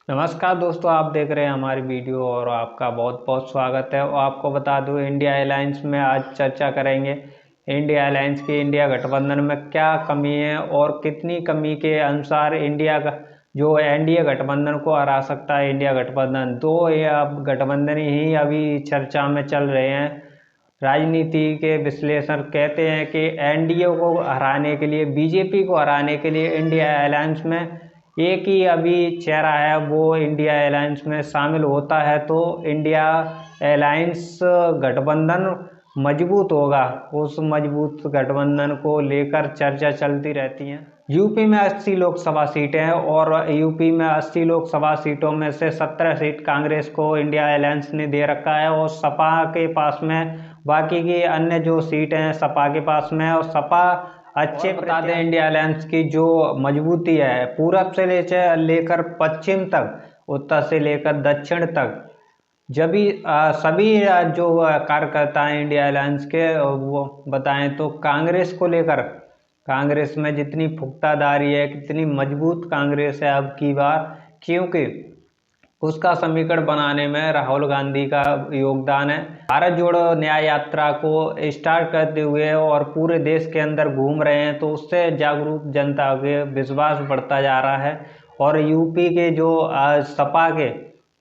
नमस्कार दोस्तों, आप देख रहे हैं हमारी वीडियो और आपका बहुत बहुत स्वागत है। और आपको बता दूं, इंडिया अलायंस में आज चर्चा करेंगे। इंडिया अलायंस की इंडिया गठबंधन में क्या कमी है और कितनी कमी के अनुसार इंडिया का जो एनडीए गठबंधन को हरा सकता है। इंडिया गठबंधन दो ये अब गठबंधन ही अभी चर्चा में चल रहे हैं। राजनीति के विश्लेषण कहते हैं कि एनडीए को हराने के लिए, बीजेपी को हराने के लिए इंडिया अलायंस में एक ही अभी चेहरा है, वो इंडिया अलायंस में शामिल होता है तो इंडिया अलायंस गठबंधन मजबूत होगा। उस मजबूत गठबंधन को लेकर चर्चा चलती रहती है। यूपी में 80 लोकसभा सीटें हैं और यूपी में 80 लोकसभा सीटों में से 17 सीट कांग्रेस को इंडिया अलायंस ने दे रखा है और सपा के पास में बाकी की अन्य जो सीटें हैं सपा के पास में। और सपा अच्छे बता दें, इंडिया अलायंस की जो मजबूती है पूरब से लेकर पश्चिम तक, उत्तर से लेकर दक्षिण तक, जब भी सभी जो कार्यकर्ता हैं इंडिया अलायंस के, वो बताएं तो कांग्रेस को लेकर, कांग्रेस में जितनी पुख्तादारी है, कितनी मजबूत कांग्रेस है अब की बार, क्योंकि उसका समीकरण बनाने में राहुल गांधी का योगदान है। भारत जोड़ो न्याय यात्रा को स्टार्ट करते हुए और पूरे देश के अंदर घूम रहे हैं, तो उससे जागरूक जनता के विश्वास बढ़ता जा रहा है। और यूपी के जो सपा के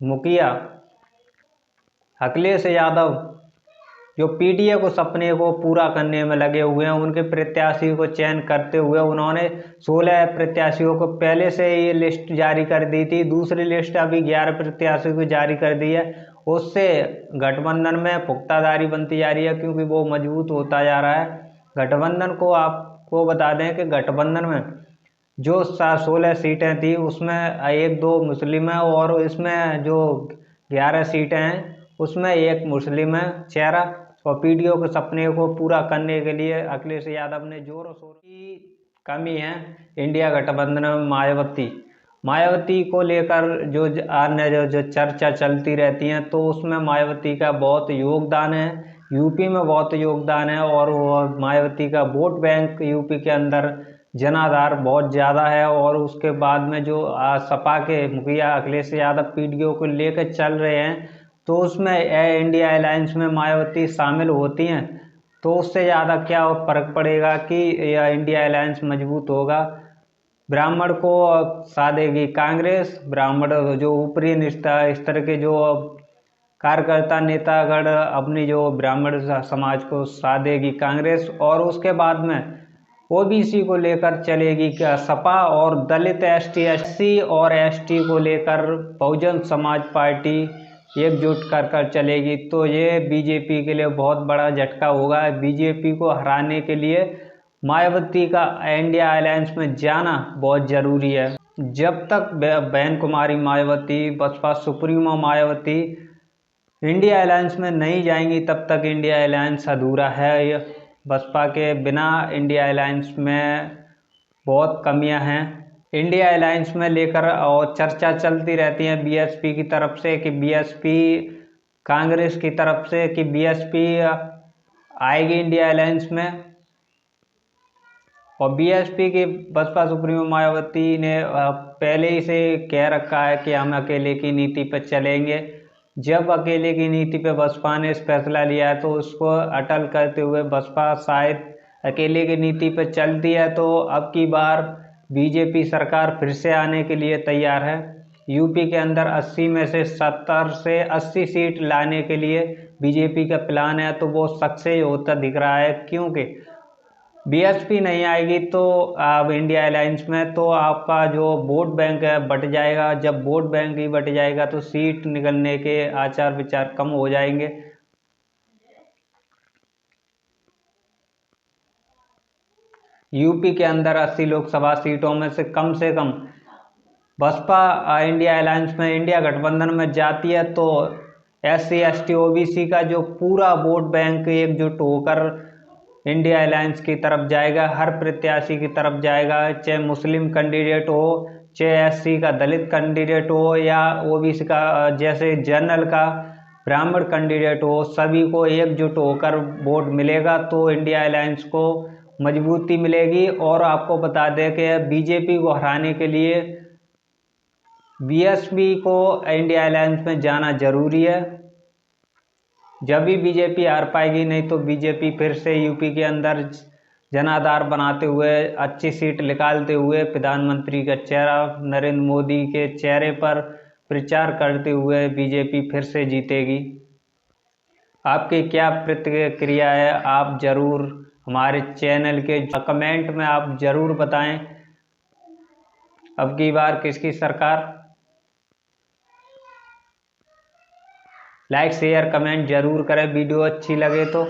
मुखिया अखिलेश यादव, जो पीडीए को सपने को पूरा करने में लगे हुए हैं, उनके प्रत्याशी को चयन करते हुए उन्होंने 16 प्रत्याशियों को पहले से ये लिस्ट जारी कर दी थी। दूसरी लिस्ट अभी 11 प्रत्याशियों को जारी कर दी है। उससे गठबंधन में पुख्तादारी बनती जा रही है, क्योंकि वो मजबूत होता जा रहा है। गठबंधन को आपको बता दें कि गठबंधन में जो 16 सीटें थी उसमें एक दो मुस्लिम है और इसमें जो 11 सीटें हैं उसमें एक मुस्लिम है चेहरा। और पीडीओ के सपने को पूरा करने के लिए अखिलेश यादव ने जोरों शोरों की कमी है इंडिया गठबंधन में मायावती को लेकर जो अन्य जो चर्चा चलती रहती है, तो उसमें मायावती का बहुत योगदान है, यूपी में बहुत योगदान है। और वो मायावती का वोट बैंक यूपी के अंदर जनाधार बहुत ज़्यादा है। और उसके बाद में जो सपा के मुखिया अखिलेश यादव पीडीओ को लेकर चल रहे हैं, तो उसमें इंडिया अलायंस में मायावती शामिल होती हैं, तो उससे ज़्यादा क्या फर्क पड़ेगा कि यह इंडिया अलायंस मजबूत होगा। ब्राह्मण को साधेगी कांग्रेस, ब्राह्मण जो ऊपरी स्तर के जो कार्यकर्ता नेतागण अपनी जो ब्राह्मण समाज को साधेगी कांग्रेस। और उसके बाद में ओबीसी को लेकर चलेगी क्या सपा, और दलित एससी और एसटी को लेकर बहुजन समाज पार्टी एकजुट कर चलेगी। तो ये बीजेपी के लिए बहुत बड़ा झटका होगा। बीजेपी को हराने के लिए मायावती का इंडिया अलायंस में जाना बहुत जरूरी है। जब तक बहन Kumari Mayawati, Baspa supremo Mayawati India alliance में नहीं जाएंगी, तब तक इंडिया अलायंस अधूरा है। बसपा के बिना इंडिया अलायंस में बहुत कमियां हैं। इंडिया अलायंस में लेकर और चर्चा चलती रहती है बीएसपी की तरफ से कि बीएसपी, कांग्रेस की तरफ से कि बीएसपी आएगी इंडिया अलायंस में। और बीएसपी की बसपा सुप्रीमो मायावती ने पहले ही से कह रखा है कि हम अकेले की नीति पर चलेंगे। जब अकेले की नीति पे बसपा ने इस फैसला लिया है, तो उसको अटल करते हुए बसपा शायद अकेले की नीति पे चलती है, तो अब की बार बीजेपी सरकार फिर से आने के लिए तैयार है। यूपी के अंदर 80 में से 70 से 80 सीट लाने के लिए बीजेपी का प्लान है, तो वो सक्सेस होता दिख रहा है। क्योंकि बीएसपी नहीं आएगी तो अब इंडिया अलायंस में, तो आपका जो वोट बैंक है बट जाएगा। जब वोट बैंक ही बट जाएगा तो सीट निकलने के आचार विचार कम हो जाएंगे। यूपी के अंदर 80 लोकसभा सीटों में से कम बसपा इंडिया अलायंस में, इंडिया गठबंधन में जाती है, तो SC ST OBC का जो पूरा वोट बैंक एकजुट होकर इंडिया अलायंस की तरफ जाएगा, हर प्रत्याशी की तरफ जाएगा, चाहे मुस्लिम कैंडिडेट हो, चाहे SC का दलित कैंडिडेट हो, या OBC का जैसे जनरल का ब्राह्मण कैंडिडेट हो, सभी को एकजुट होकर वोट मिलेगा, तो इंडिया अलायंस को मजबूती मिलेगी। और आपको बता दें कि बीजेपी को हराने के लिए बीएसपी को इंडिया अलायंस में जाना जरूरी है। जब भी बीजेपी हार पाएगी, नहीं तो बीजेपी फिर से यूपी के अंदर जनाधार बनाते हुए, अच्छी सीट निकालते हुए, प्रधानमंत्री का चेहरा नरेंद्र मोदी के चेहरे पर प्रचार करते हुए बीजेपी फिर से जीतेगी। आपकी क्या प्रतिक्रिया है, आप जरूर हमारे चैनल के कमेंट में आप जरूर बताएं। अब की बार किसकी सरकार? लाइक शेयर कमेंट जरूर करें वीडियो अच्छी लगे तो।